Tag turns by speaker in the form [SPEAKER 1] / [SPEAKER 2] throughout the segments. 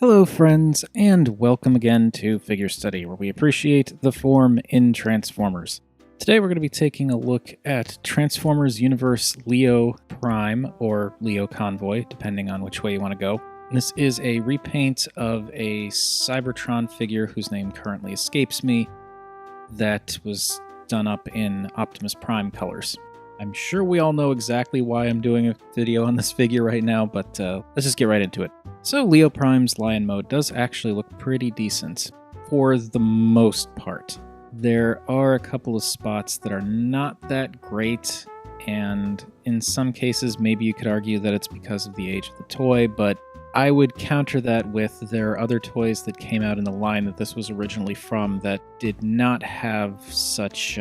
[SPEAKER 1] Hello, friends, and welcome again to Figure Study, where we appreciate the form in Transformers. Today we're going to be taking a look at Transformers Universe Leo Prime, or Leo Convoy, depending on which way you want to go. This is a repaint of a Cybertron figure whose name currently escapes me, that was done up in Optimus Prime colors. I'm sure we all know exactly why I'm doing a video on this figure right now, but let's just get right into it. So Leo Prime's Lion mode does actually look pretty decent, for the most part. There are a couple of spots that are not that great, and in some cases maybe you could argue that it's because of the age of the toy, but I would counter that with there are other toys that came out in the line that this was originally from that did not have such,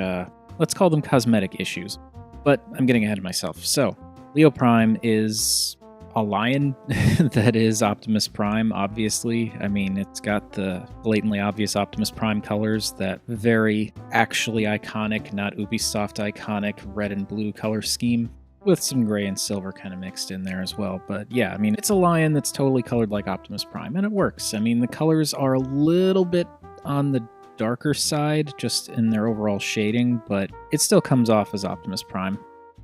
[SPEAKER 1] let's call them cosmetic issues. But I'm getting ahead of myself. So, Leo Prime is a lion that is Optimus Prime, obviously. I mean, it's got the blatantly obvious Optimus Prime colors, that very actually iconic, not Ubisoft iconic, red and blue color scheme, with some gray and silver kind of mixed in there as well. But yeah, I mean, it's a lion that's totally colored like Optimus Prime, and it works. I mean, the colors are a little bit on the darker side, just in their overall shading, but it still comes off as Optimus Prime.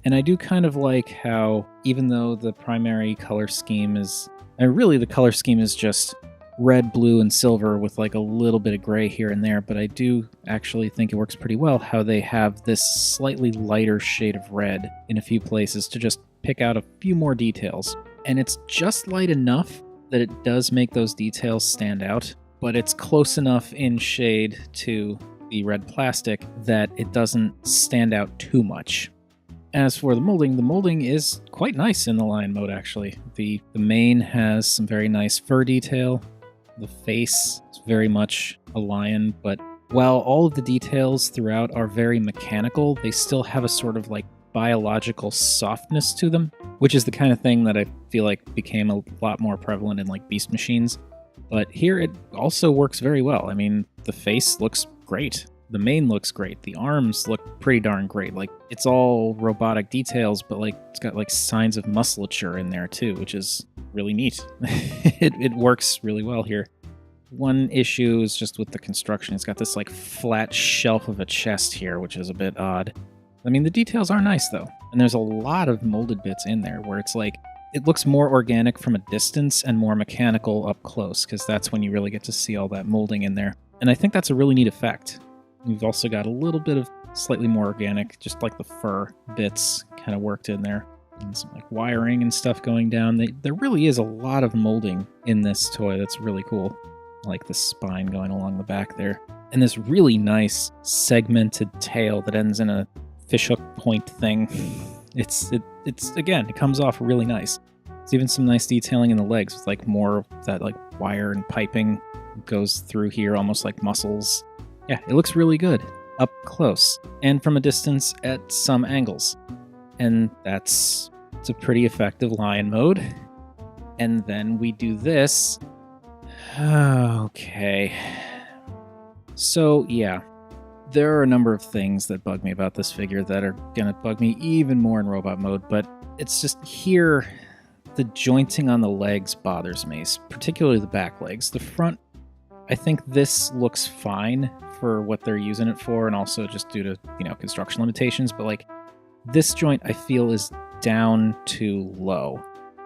[SPEAKER 1] And I do kind of like how, even though the primary color scheme is, really the color scheme is just red, blue, and silver with like a little bit of gray here and there, but I do actually think it works pretty well how they have this slightly lighter shade of red in a few places to just pick out a few more details. And it's just light enough that it does make those details stand out, but it's close enough in shade to the red plastic that it doesn't stand out too much. As for the molding is quite nice in the lion mode, actually. The mane has some very nice fur detail. The face is very much a lion, but while all of the details throughout are very mechanical, they still have a sort of like biological softness to them, which is the kind of thing that I feel like became a lot more prevalent in like Beast Machines. But here it also works very well. I mean, the face looks great. The mane looks great. The arms look pretty darn great. Like, it's all robotic details, but like it's got like signs of musculature in there too, which is really neat. It works really well here. One issue is just with the construction. It's got this like flat shelf of a chest here, which is a bit odd. I mean, the details are nice though. And there's a lot of molded bits in there where it's like, it looks more organic from a distance and more mechanical up close, because that's when you really get to see all that molding in there. And I think that's a really neat effect. We've also got a little bit of slightly more organic, just like the fur bits kind of worked in there. And some like wiring and stuff going down. There really is a lot of molding in this toy that's really cool. I like the spine going along the back there. And this really nice segmented tail that ends in a fishhook point thing. It's again, it comes off really nice. There's even some nice detailing in the legs with like more of that like wire and piping goes through here, almost like muscles. Yeah, it looks really good up close and from a distance at some angles. And it's a pretty effective lion mode. And then we do this. Okay. So yeah, there are a number of things that bug me about this figure that are gonna bug me even more in robot mode, but it's just here, the jointing on the legs bothers me, particularly the back legs. The front, I think this looks fine for what they're using it for, and also just due to, construction limitations, but like this joint I feel is down too low.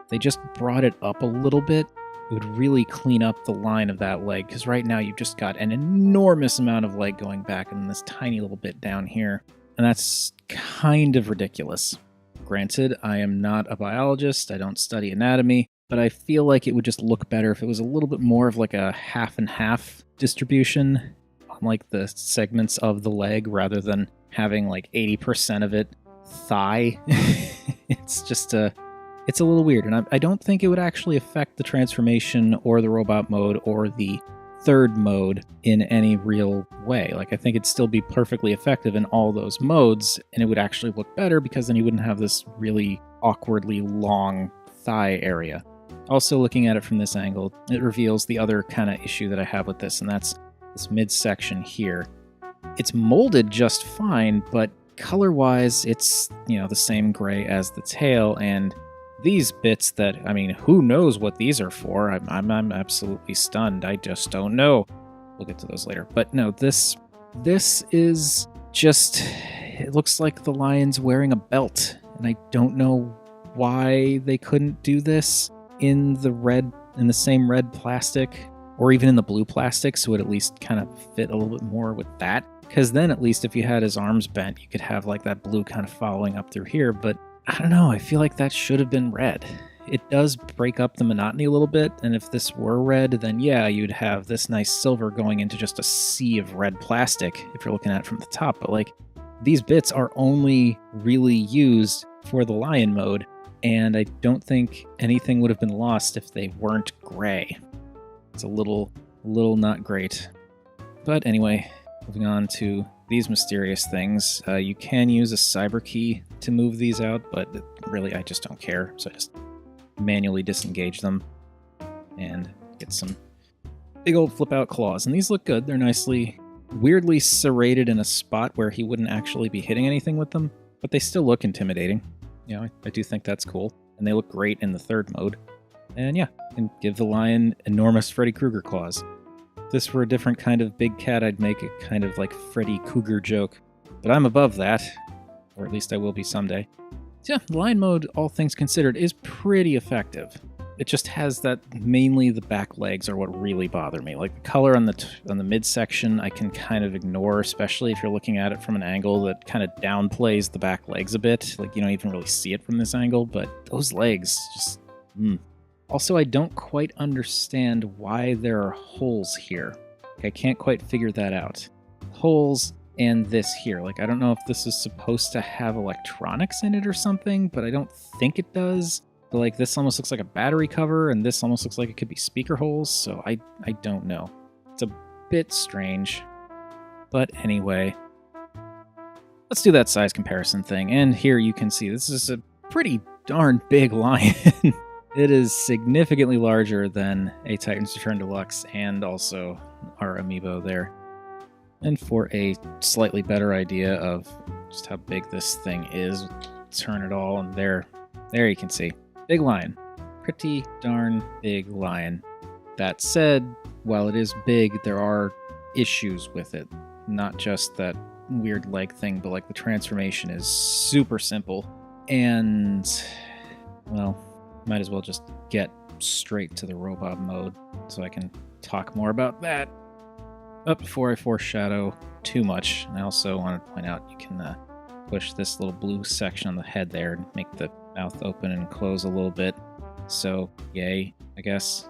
[SPEAKER 1] They just brought it up a little bit. It would really clean up the line of that leg, because right now you've just got an enormous amount of leg going back and this tiny little bit down here, and that's kind of ridiculous. Granted, I am not a biologist, I don't study anatomy, but I feel like it would just look better if it was a little bit more of like a half and half distribution on like the segments of the leg, rather than having like 80% of it thigh. It's a little weird, and I don't think it would actually affect the transformation or the robot mode or the third mode in any real way. Like, I think it'd still be perfectly effective in all those modes, and it would actually look better because then you wouldn't have this really awkwardly long thigh area. Also, looking at it from this angle, it reveals the other kind of issue that I have with this, and that's this midsection here. It's molded just fine, but color-wise, it's, the same gray as the tail, and These bits that, I mean, who knows what these are for? I'm absolutely stunned. I just don't know. We'll get to those later. But no, this is just, it looks like the lion's wearing a belt, and I don't know why they couldn't do this in the same red plastic, or even in the blue plastic, so it at least kind of fit a little bit more with that. Because then at least if you had his arms bent, you could have like that blue kind of following up through here. But I don't know, I feel like that should have been red. It does break up the monotony a little bit, and if this were red, then yeah, you'd have this nice silver going into just a sea of red plastic if you're looking at it from the top. But like, these bits are only really used for the lion mode, and I don't think anything would have been lost if they weren't gray. It's a little not great. But anyway, moving on to these mysterious things. You can use a cyber key to move these out, but really I just don't care. So I just manually disengage them and get some big old flip out claws. And these look good. They're nicely, weirdly serrated in a spot where he wouldn't actually be hitting anything with them, but they still look intimidating. You know, I do think that's cool. And they look great in the third mode. And yeah, and give the lion enormous Freddy Krueger claws. If this were a different kind of big cat, I'd make it kind of like Freddy Krueger joke. But I'm above that, or at least I will be someday. So yeah, the lion mode, all things considered, is pretty effective. It just has that, mainly the back legs are what really bother me. Like the color on the midsection, I can kind of ignore, especially if you're looking at it from an angle that kind of downplays the back legs a bit. Like you don't even really see it from this angle, but those legs just, Also, I don't quite understand why there are holes here. I can't quite figure that out. Holes and this here. Like, I don't know if this is supposed to have electronics in it or something, but I don't think it does. But like, this almost looks like a battery cover, and this almost looks like it could be speaker holes, so I don't know. It's a bit strange. But anyway, let's do that size comparison thing. And here you can see this is a pretty darn big lion. It is significantly larger than a Titan's Return Deluxe and also our amiibo there. And for a slightly better idea of just how big this thing is, turn it all, and there you can see. Big lion. Pretty darn big lion. That said, while it is big, there are issues with it. Not just that weird leg thing, but like the transformation is super simple. And, well, might as well just get straight to the robot mode so I can talk more about that. But before I foreshadow too much, I also want to point out you can push this little blue section on the head there and make the mouth open and close a little bit. So, yay, I guess.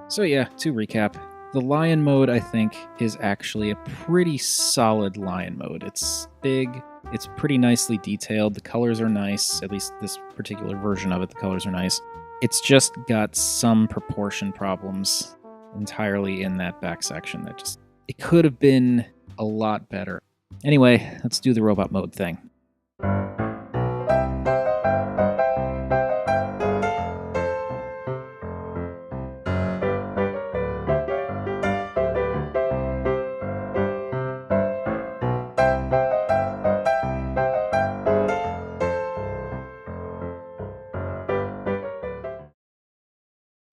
[SPEAKER 1] So yeah, to recap, the lion mode, I think, is actually a pretty solid lion mode. It's big, it's pretty nicely detailed, the colors are nice, at least this particular version of it, the colors are nice. It's just got some proportion problems entirely in that back section that just, it could have been a lot better. Anyway, let's do the robot mode thing.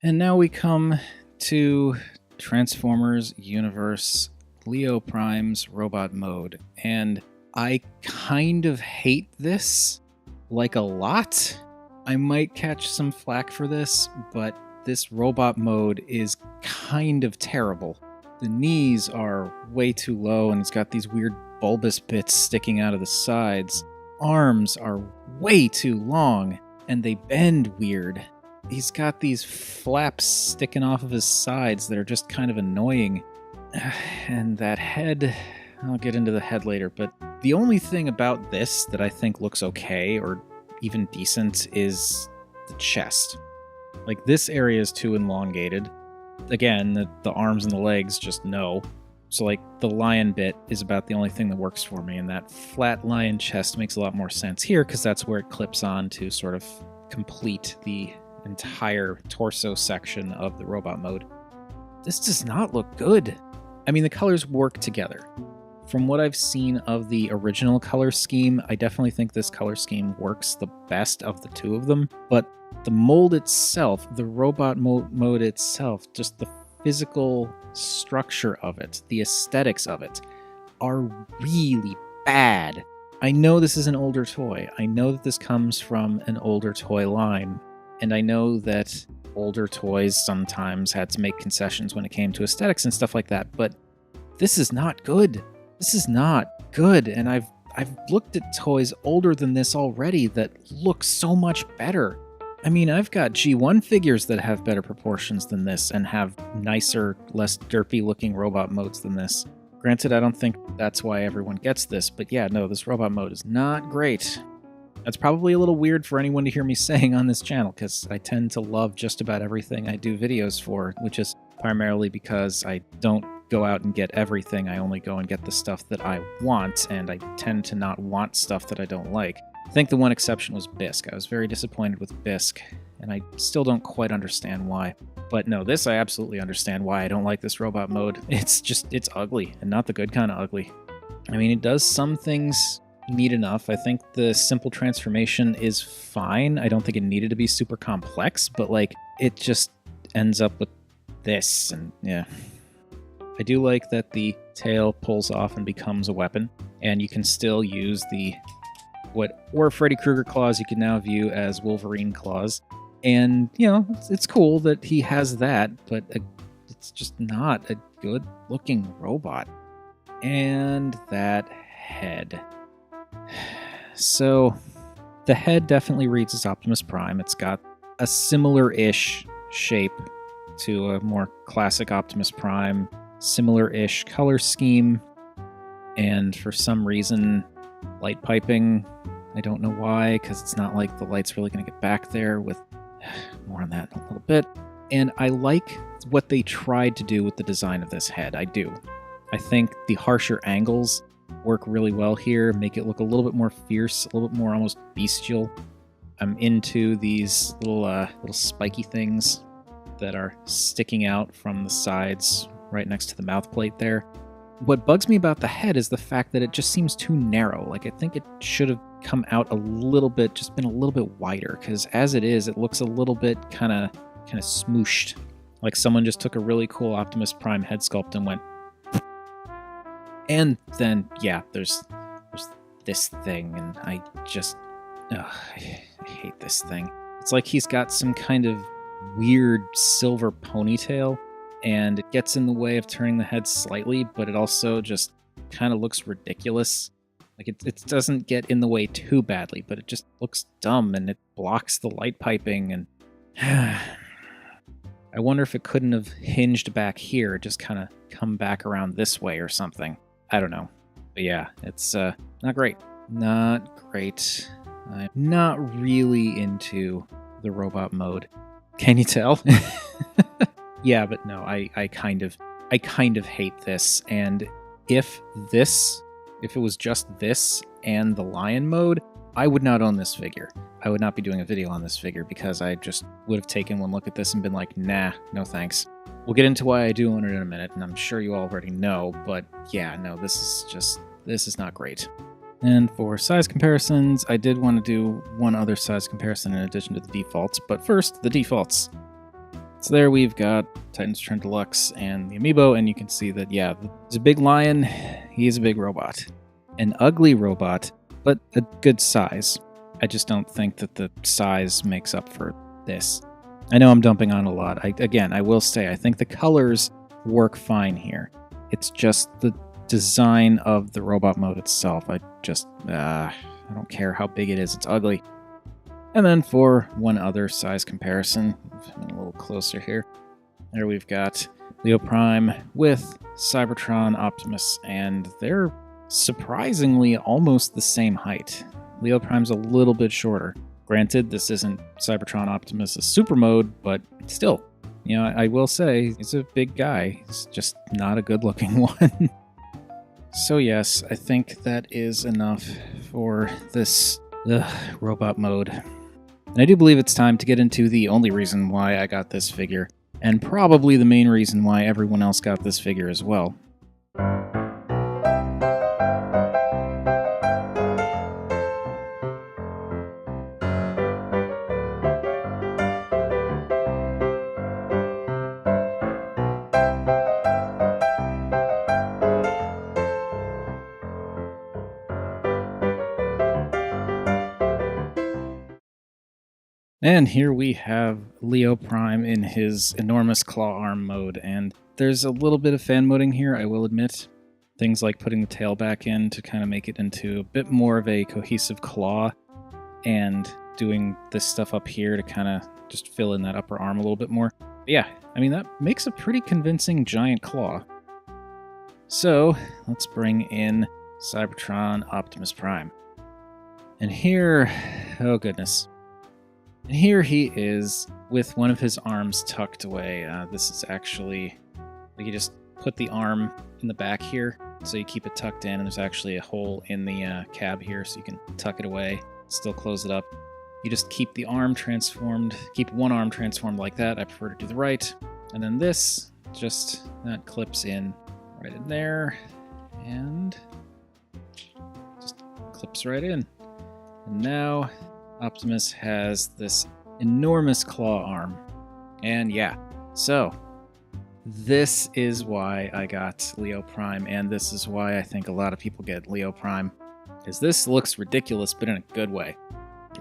[SPEAKER 1] And now we come to Transformers Universe Leo Prime's robot mode. And I kind of hate this, like a lot. I might catch some flack for this, but this robot mode is kind of terrible. The knees are way too low, and it's got these weird bulbous bits sticking out of the sides. Arms are way too long, and they bend weird. He's got these flaps sticking off of his sides that are just kind of annoying. And that head, I'll get into the head later, but the only thing about this that I think looks okay or even decent is the chest. Like, this area is too elongated. Again, the arms and the legs just no. So like, the lion bit is about the only thing that works for me, and that flat lion chest makes a lot more sense here because that's where it clips on to sort of complete the entire torso section of the robot mode. This does not look good. I mean, the colors work together. From what I've seen of the original color scheme, I definitely think this color scheme works the best of the two of them. But the mold itself, the robot mode itself, just the physical structure of it, the aesthetics of it, are really bad. I know this is an older toy. I know that this comes from an older toy line. And I know that older toys sometimes had to make concessions when it came to aesthetics and stuff like that. But this is not good. This is not good. And I've looked at toys older than this already that look so much better. I mean, I've got G1 figures that have better proportions than this and have nicer, less derpy looking robot modes than this. Granted, I don't think that's why everyone gets this, but yeah, no, this robot mode is not great. That's probably a little weird for anyone to hear me saying on this channel, because I tend to love just about everything I do videos for, which is primarily because I don't go out and get everything. I only go and get the stuff that I want, and I tend to not want stuff that I don't like. I think the one exception was Bisque. I was very disappointed with Bisque, and I still don't quite understand why. But no, this I absolutely understand why I don't like this robot mode. It's ugly, and not the good kind of ugly. I mean, it does some things neat enough. I think the simple transformation is fine. I don't think it needed to be super complex, but like, it just ends up with this, and yeah. I do like that the tail pulls off and becomes a weapon, and you can still use the what were Freddy Krueger claws you can now view as Wolverine claws. And, you know, it's cool that he has that, but it's just not a good-looking robot. And that head. So, the head definitely reads as Optimus Prime. It's got a similar-ish shape to a more classic Optimus Prime, similar-ish color scheme, and for some reason, light piping. I don't know why, because it's not like the light's really going to get back there with more on that in a little bit. And I like what they tried to do with the design of this head. I do. I think the harsher angles work really well here, make it look a little bit more fierce, a little bit more almost bestial. I'm into these little spiky things that are sticking out from the sides right next to the mouth plate there. What bugs me about the head is the fact that it just seems too narrow. Like, I think it should have come out a little bit, just been a little bit wider, because as it is, it looks a little bit kind of smooshed. Like someone just took a really cool Optimus Prime head sculpt and went... And then, yeah, there's this thing, and I hate this thing. It's like he's got some kind of weird silver ponytail, and it gets in the way of turning the head slightly, but it also just kind of looks ridiculous. Like, it doesn't get in the way too badly, but it just looks dumb, and it blocks the light piping, and... I wonder if it couldn't have hinged back here, just kind of come back around this way or something. I don't know. But yeah, it's not great. Not great. I'm not really into the robot mode. Can you tell? Yeah, but no, I kind of hate this. And if it was just this and the lion mode, I would not own this figure. I would not be doing a video on this figure because I just would have taken one look at this and been like, nah, no thanks. We'll get into why I do own it in a minute, and I'm sure you already know, but yeah, no, this is not great. And for size comparisons, I did want to do one other size comparison in addition to the defaults, but first, the defaults. So there we've got Titan's Return Deluxe and the Amiibo, and you can see that, yeah, he's a big lion, he's a big robot. An ugly robot, but a good size. I just don't think that the size makes up for this. I know I'm dumping on a lot. I will say, I think the colors work fine here. It's just the design of the robot mode itself. I don't care how big it is, it's ugly. And then for one other size comparison, a little closer here. There we've got Leo Prime with Cybertron Optimus, and they're surprisingly almost the same height. Leo Prime's a little bit shorter. Granted, this isn't Cybertron Optimus' super mode, but still, you know, I will say he's a big guy. He's just not a good-looking one. So yes, I think that is enough for this robot mode. And I do believe it's time to get into the only reason why I got this figure, and probably the main reason why everyone else got this figure as well. And here we have Leo Prime in his enormous claw arm mode, and there's a little bit of fan moding here, I will admit. Things like putting the tail back in to kind of make it into a bit more of a cohesive claw, and doing this stuff up here to kind of just fill in that upper arm a little bit more. But yeah, I mean, that makes a pretty convincing giant claw. So let's bring in Cybertron Optimus Prime. And here, oh goodness. And here he is with one of his arms tucked away. This is actually, like, you just put the arm in the back here, so you keep it tucked in, and there's actually a hole in the cab here, so you can tuck it away, still close it up. You just keep the arm transformed, keep one arm transformed like that. I prefer to do the right. And then this, just, that clips in right in there, and just clips right in. And now Optimus has this enormous claw arm. And yeah, so this is why I got Leo Prime, and this is why I think a lot of people get Leo Prime, because this looks ridiculous, but in a good way.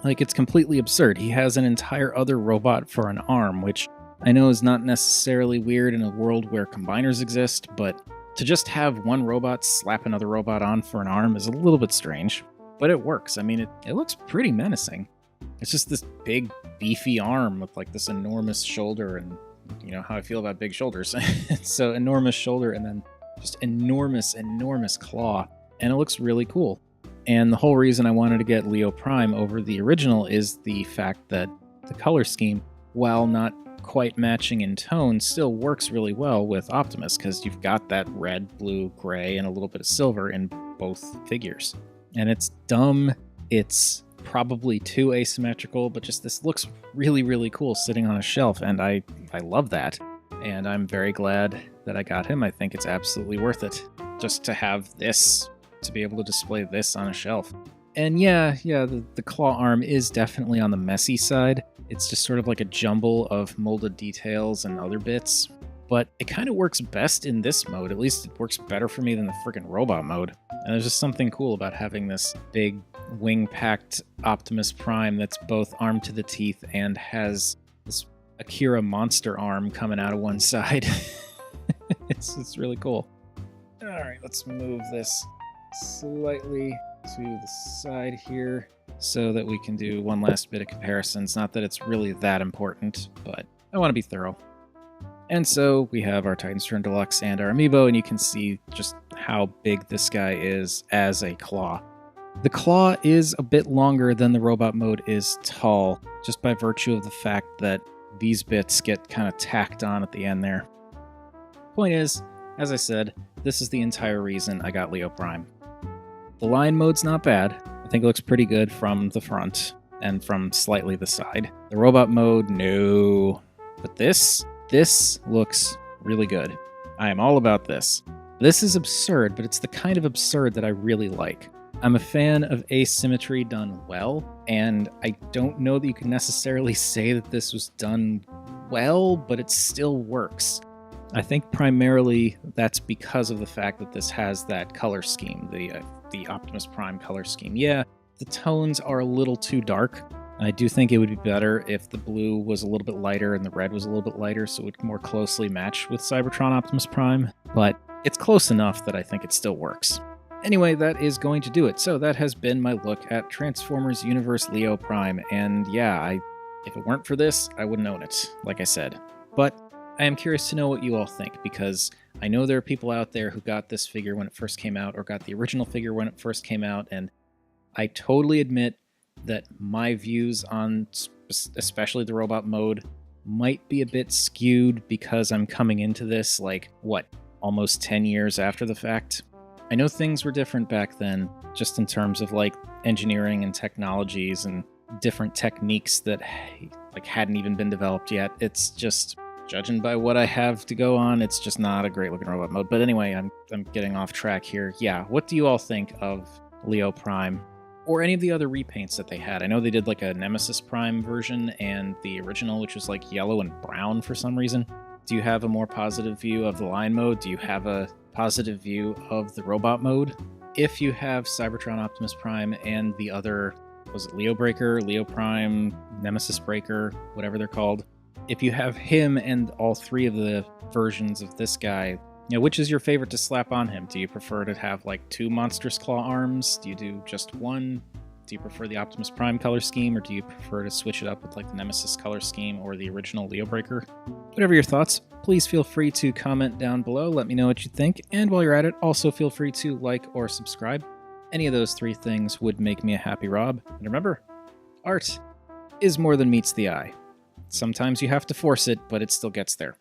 [SPEAKER 1] Like, it's completely absurd. He has an entire other robot for an arm, which I know is not necessarily weird in a world where combiners exist, but to just have one robot slap another robot on for an arm is a little bit strange. But it works. I mean, it looks pretty menacing. It's just this big, beefy arm with like this enormous shoulder, and you know how I feel about big shoulders. So enormous shoulder and then just enormous, enormous claw. And it looks really cool. And the whole reason I wanted to get Leo Prime over the original is the fact that the color scheme, while not quite matching in tone, still works really well with Optimus, because you've got that red, blue, gray, and a little bit of silver in both figures. And it's dumb, it's probably too asymmetrical, but just this looks really, really cool sitting on a shelf, and I love that. And I'm very glad that I got him. I think it's absolutely worth it just to have this, to be able to display this on a shelf. And yeah, the claw arm is definitely on the messy side. It's just sort of like a jumble of molded details and other bits. But it kind of works best in this mode. At least it works better for me than the freaking robot mode. And there's just something cool about having this big wing-packed Optimus Prime that's both armed to the teeth and has this Akira monster arm coming out of one side. It's really cool. All right, let's move this slightly to the side here so that we can do one last bit of comparisons. Not that it's really that important, but I want to be thorough. And so we have our Titanstern Deluxe and our Amiibo, and you can see just how big this guy is as a claw. The claw is a bit longer than the robot mode is tall, just by virtue of the fact that these bits get kind of tacked on at the end there. Point is, as I said, this is the entire reason I got Leo Prime. The line mode's not bad. I think it looks pretty good from the front and from slightly the side. The robot mode, no. But this looks really good. I am all about this. This is absurd, but it's the kind of absurd that I really like. I'm a fan of asymmetry done well, and I don't know that you can necessarily say that this was done well, but it still works. I think primarily that's because of the fact that this has that color scheme, the Optimus Prime color scheme. Yeah, the tones are a little too dark. I do think it would be better if the blue was a little bit lighter and the red was a little bit lighter, so it would more closely match with Cybertron Optimus Prime, but it's close enough that I think it still works. Anyway, that is going to do it. So that has been my look at Transformers Universe Leo Prime, and yeah, if it weren't for this, I wouldn't own it, like I said. But I am curious to know what you all think, because I know there are people out there who got this figure when it first came out, or got the original figure when it first came out, and I totally admit that my views on especially the robot mode might be a bit skewed because I'm coming into this, like, what, almost 10 years after the fact? I know things were different back then, just in terms of, like, engineering and technologies and different techniques that, like, hadn't even been developed yet. It's just, judging by what I have to go on, it's just not a great looking robot mode. But anyway, I'm getting off track here. Yeah, what do you all think of Leo Prime? Or any of the other repaints that they had? I know they did like a Nemesis Prime version and the original, which was like yellow and brown for some reason. Do you have a more positive view of the line mode? Do you have a positive view of the robot mode? If you have Cybertron Optimus Prime and the other was it Leo Breaker, Leo Prime, Nemesis Breaker, whatever they're called. If you have him and all three of the versions of this guy, which is your favorite to slap on him? Do you prefer to have like 2 monstrous claw arms? Do you do just one? Do you prefer the Optimus Prime color scheme, or do you prefer to switch it up with like the Nemesis color scheme or the original Leo Breaker? Whatever your thoughts, please feel free to comment down below. Let me know what you think. And while you're at it, also feel free to like or subscribe. Any of those 3 things would make me a happy Rob. And remember, art is more than meets the eye. Sometimes you have to force it, but it still gets there.